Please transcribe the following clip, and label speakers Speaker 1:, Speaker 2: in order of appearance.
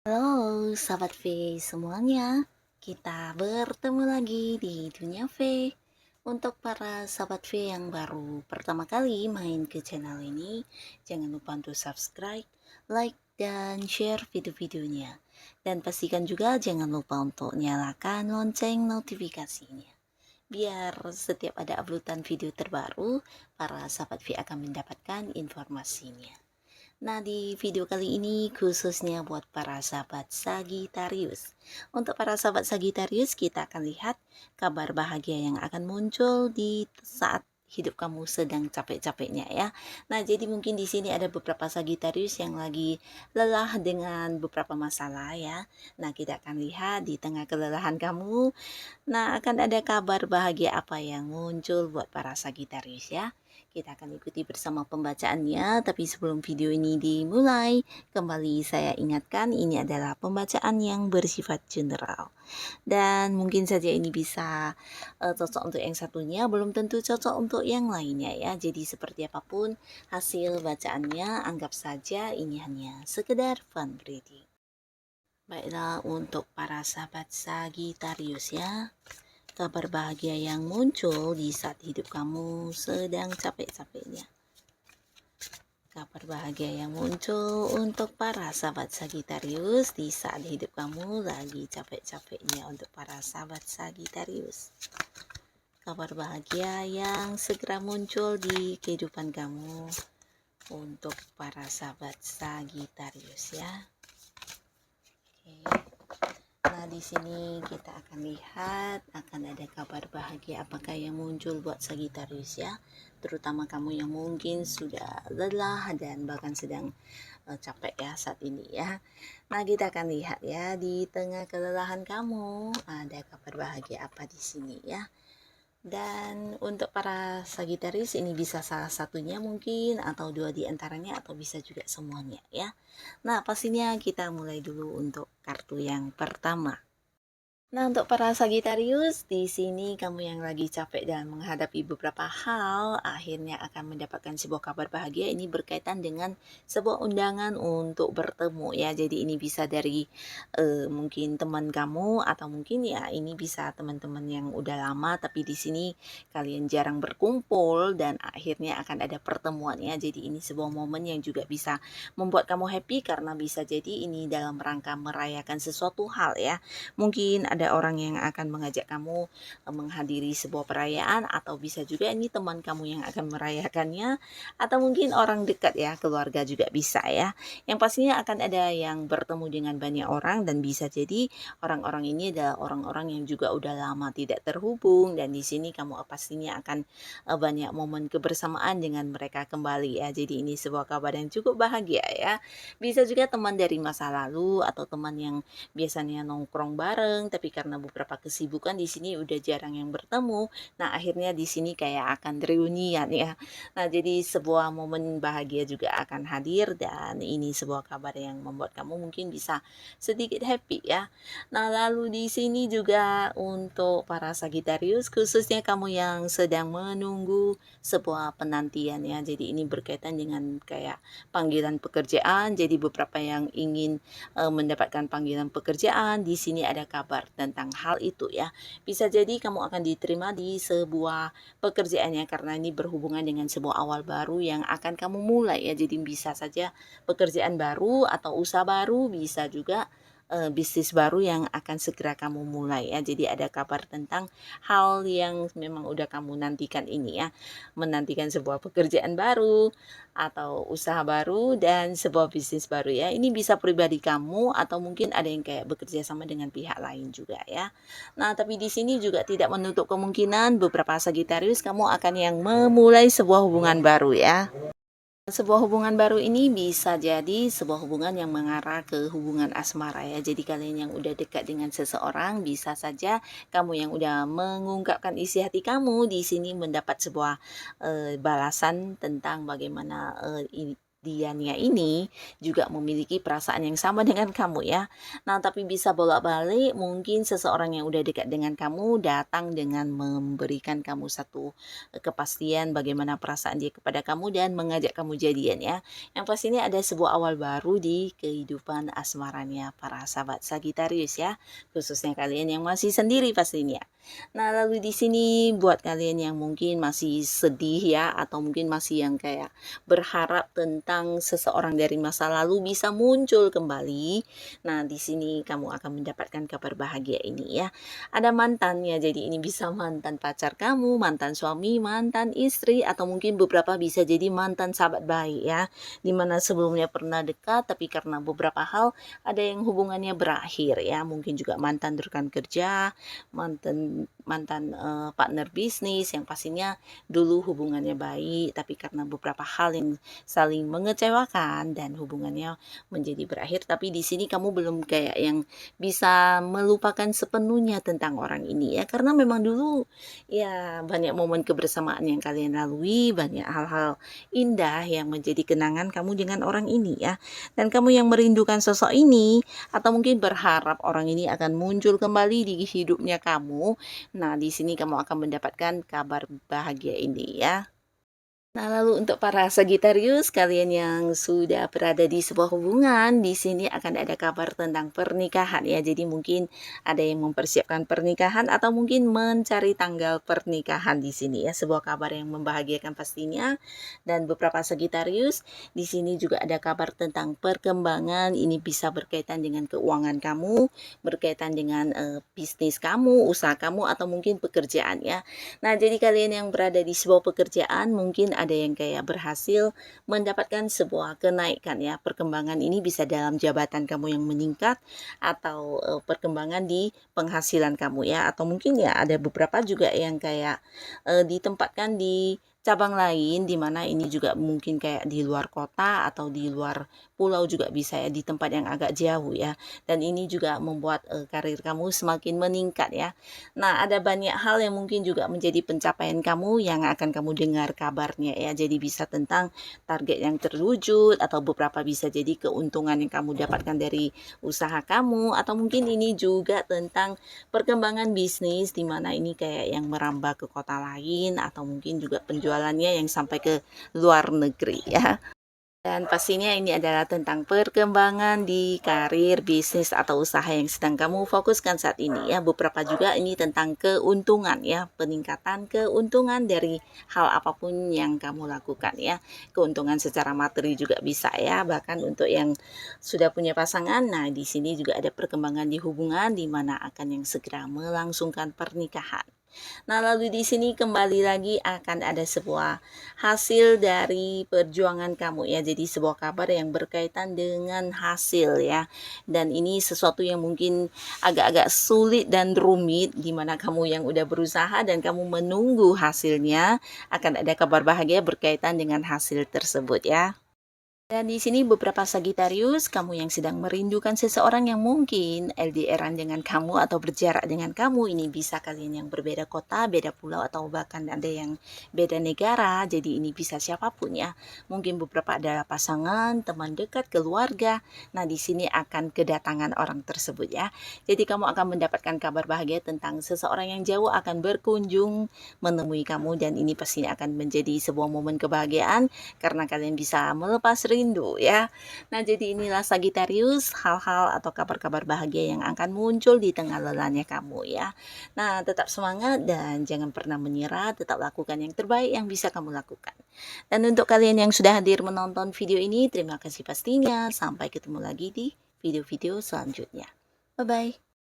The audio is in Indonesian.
Speaker 1: Halo sahabat V semuanya, kita bertemu lagi di Dunia V. Untuk para sahabat V yang baru pertama kali main ke channel ini, jangan lupa untuk subscribe, like, dan share video-videonya. Dan pastikan juga jangan lupa untuk nyalakan lonceng notifikasinya. Biar setiap ada uploadan video terbaru, para sahabat V akan mendapatkan informasinya. Nah, di video kali ini khususnya buat para sahabat Sagittarius. Untuk para sahabat Sagittarius, kita akan lihat kabar bahagia yang akan muncul di saat hidup kamu sedang capek-capeknya ya. Nah, jadi mungkin di sini ada beberapa Sagittarius yang lagi lelah dengan beberapa masalah ya. Nah, kita akan lihat di tengah kelelahan kamu. Nah, akan ada kabar bahagia apa yang muncul buat para Sagittarius ya. Kita akan ikuti bersama pembacaannya, tapi sebelum video ini dimulai, kembali saya ingatkan ini adalah pembacaan yang bersifat general. Dan mungkin saja ini bisa cocok untuk yang satunya, belum tentu cocok untuk yang lainnya ya. Jadi seperti apapun hasil bacaannya, anggap saja ini hanya sekedar fun reading. Baiklah, untuk para sahabat Sagittarius ya, kabar bahagia yang muncul di saat hidup kamu sedang capek-capeknya. Kabar bahagia yang muncul untuk para sahabat Sagittarius di saat hidup kamu lagi capek-capeknya untuk para sahabat Sagittarius. Kabar bahagia yang segera muncul di kehidupan kamu untuk para sahabat Sagittarius ya. Oke. Nah, di sini kita akan lihat akan ada kabar bahagia apakah yang muncul buat Sagittarius ya, terutama kamu yang mungkin sudah lelah dan bahkan sedang capek ya saat ini ya. Nah, kita akan lihat ya di tengah kelelahan kamu ada kabar bahagia apa di sini ya. Dan untuk para Sagittarius ini bisa salah satunya mungkin atau dua di antaranya atau bisa juga semuanya ya. Nah, pastinya kita mulai dulu untuk kartu yang pertama. Nah, untuk para Sagittarius, di sini kamu yang lagi capek dan menghadapi beberapa hal, akhirnya akan mendapatkan sebuah kabar bahagia. Ini berkaitan dengan sebuah undangan untuk bertemu ya. Jadi ini bisa dari mungkin teman kamu atau mungkin ya ini bisa teman-teman yang udah lama tapi di sini kalian jarang berkumpul dan akhirnya akan ada pertemuan ya. Jadi ini sebuah momen yang juga bisa membuat kamu happy karena bisa jadi ini dalam rangka merayakan sesuatu hal ya. Mungkin ada orang yang akan mengajak kamu menghadiri sebuah perayaan atau bisa juga ini teman kamu yang akan merayakannya atau mungkin orang dekat ya, keluarga juga bisa ya. Yang pastinya akan ada yang bertemu dengan banyak orang dan bisa jadi orang-orang ini adalah orang-orang yang juga udah lama tidak terhubung dan di sini kamu pastinya akan banyak momen kebersamaan dengan mereka kembali ya. Jadi ini sebuah kabar yang cukup bahagia ya. Bisa juga teman dari masa lalu atau teman yang biasanya nongkrong bareng tapi karena beberapa kesibukan di sini udah jarang yang bertemu. Nah, akhirnya di sini kayak akan reunian ya. Nah, jadi sebuah momen bahagia juga akan hadir dan ini sebuah kabar yang membuat kamu mungkin bisa sedikit happy ya. Nah, lalu di sini juga untuk para Sagittarius khususnya kamu yang sedang menunggu sebuah penantian ya. Jadi ini berkaitan dengan kayak panggilan pekerjaan. Jadi beberapa yang ingin mendapatkan panggilan pekerjaan, di sini ada kabar tentang hal itu ya. Bisa jadi kamu akan diterima di sebuah pekerjaannya karena ini berhubungan dengan sebuah awal baru yang akan kamu mulai ya. Jadi bisa saja pekerjaan baru atau usaha baru, bisa juga bisnis baru yang akan segera kamu mulai ya. Jadi ada kabar tentang hal yang memang udah kamu nantikan ini ya. Menantikan sebuah pekerjaan baru atau usaha baru dan sebuah bisnis baru ya. Ini bisa pribadi kamu atau mungkin ada yang kayak bekerja sama dengan pihak lain juga ya. Nah, tapi di sini juga tidak menutup kemungkinan beberapa Sagittarius kamu akan yang memulai sebuah hubungan baru ya. Sebuah hubungan baru ini bisa jadi sebuah hubungan yang mengarah ke hubungan asmara ya. Jadi kalian yang udah dekat dengan seseorang bisa saja kamu yang udah mengungkapkan isi hati kamu di sini mendapat sebuah balasan tentang bagaimana dianya ini juga memiliki perasaan yang sama dengan kamu ya. Nah, tapi bisa bolak-balik mungkin seseorang yang udah dekat dengan kamu datang dengan memberikan kamu satu kepastian bagaimana perasaan dia kepada kamu dan mengajak kamu jadian ya. Yang pastinya ada sebuah awal baru di kehidupan asmaranya para sahabat Sagitarius ya, khususnya kalian yang masih sendiri pastinya. Nah, lalu di sini buat kalian yang mungkin masih sedih ya atau mungkin masih yang kayak berharap tentang seseorang dari masa lalu bisa muncul kembali. Nah, di sini kamu akan mendapatkan kabar bahagia ini ya. Ada mantannya, jadi ini bisa mantan pacar kamu, mantan suami, mantan istri, atau mungkin beberapa bisa jadi mantan sahabat baik ya. Dimana sebelumnya pernah dekat, tapi karena beberapa hal ada yang hubungannya berakhir ya. Mungkin juga mantan rekan kerja, mantan mantan partner bisnis yang pastinya dulu hubungannya baik, tapi karena beberapa hal yang saling mengecewakan dan hubungannya menjadi berakhir. Tapi di sini kamu belum kayak yang bisa melupakan sepenuhnya tentang orang ini ya, karena memang dulu ya banyak momen kebersamaan yang kalian lalui, banyak hal-hal indah yang menjadi kenangan kamu dengan orang ini ya. Dan kamu yang merindukan sosok ini atau mungkin berharap orang ini akan muncul kembali di hidupnya kamu. Nah, di sini kamu akan mendapatkan kabar bahagia ini ya. Nah, lalu untuk para Sagitarius, kalian yang sudah berada di sebuah hubungan, di sini akan ada kabar tentang pernikahan ya. Jadi mungkin ada yang mempersiapkan pernikahan atau mungkin mencari tanggal pernikahan di sini ya. Sebuah kabar yang membahagiakan pastinya. Dan beberapa Sagitarius, di sini juga ada kabar tentang perkembangan. Ini bisa berkaitan dengan keuangan kamu, berkaitan dengan bisnis kamu, usaha kamu atau mungkin pekerjaan ya. Nah, jadi kalian yang berada di sebuah pekerjaan mungkin ada yang kayak berhasil mendapatkan sebuah kenaikan ya. Perkembangan ini bisa dalam jabatan kamu yang meningkat atau perkembangan di penghasilan kamu ya. Atau mungkin ya ada beberapa juga yang kayak ditempatkan di cabang lain di mana ini juga mungkin kayak di luar kota atau di luar pulau juga bisa ya, di tempat yang agak jauh ya. Dan ini juga membuat karir kamu semakin meningkat ya. Nah, ada banyak hal yang mungkin juga menjadi pencapaian kamu yang akan kamu dengar kabarnya ya. Jadi bisa tentang target yang terwujud atau beberapa bisa jadi keuntungan yang kamu dapatkan dari usaha kamu atau mungkin ini juga tentang perkembangan bisnis di mana ini kayak yang merambah ke kota lain atau mungkin juga penjualannya yang sampai ke luar negeri ya. Dan pastinya ini adalah tentang perkembangan di karir, bisnis, atau usaha yang sedang kamu fokuskan saat ini ya. Beberapa juga ini tentang keuntungan ya, peningkatan keuntungan dari hal apapun yang kamu lakukan ya. Keuntungan secara materi juga bisa ya, bahkan untuk yang sudah punya pasangan. Nah, di sini juga ada perkembangan di hubungan di mana akan yang segera melangsungkan pernikahan. Nah, lalu di sini kembali lagi akan ada sebuah hasil dari perjuangan kamu ya. Jadi sebuah kabar yang berkaitan dengan hasil ya. Dan ini sesuatu yang mungkin agak-agak sulit dan rumit di mana kamu yang udah berusaha dan kamu menunggu hasilnya, akan ada kabar bahagia berkaitan dengan hasil tersebut ya. Dan di sini beberapa Sagitarius, kamu yang sedang merindukan seseorang yang mungkin LDR-an dengan kamu atau berjarak dengan kamu. Ini bisa kalian yang berbeda kota, beda pulau, atau bahkan ada yang beda negara. Jadi ini bisa siapapun ya. Mungkin beberapa adalah pasangan, teman dekat, keluarga. Nah, di sini akan kedatangan orang tersebut ya. Jadi kamu akan mendapatkan kabar bahagia tentang seseorang yang jauh akan berkunjung menemui kamu. Dan ini pastinya akan menjadi sebuah momen kebahagiaan karena kalian bisa melepas rindu ya. Nah, jadi inilah Sagitarius, hal-hal atau kabar-kabar bahagia yang akan muncul di tengah lelahnya kamu ya. Nah, tetap semangat dan jangan pernah menyerah, tetap lakukan yang terbaik yang bisa kamu lakukan. Dan untuk kalian yang sudah hadir menonton video ini, terima kasih pastinya. Sampai ketemu lagi di video-video selanjutnya. Bye-bye.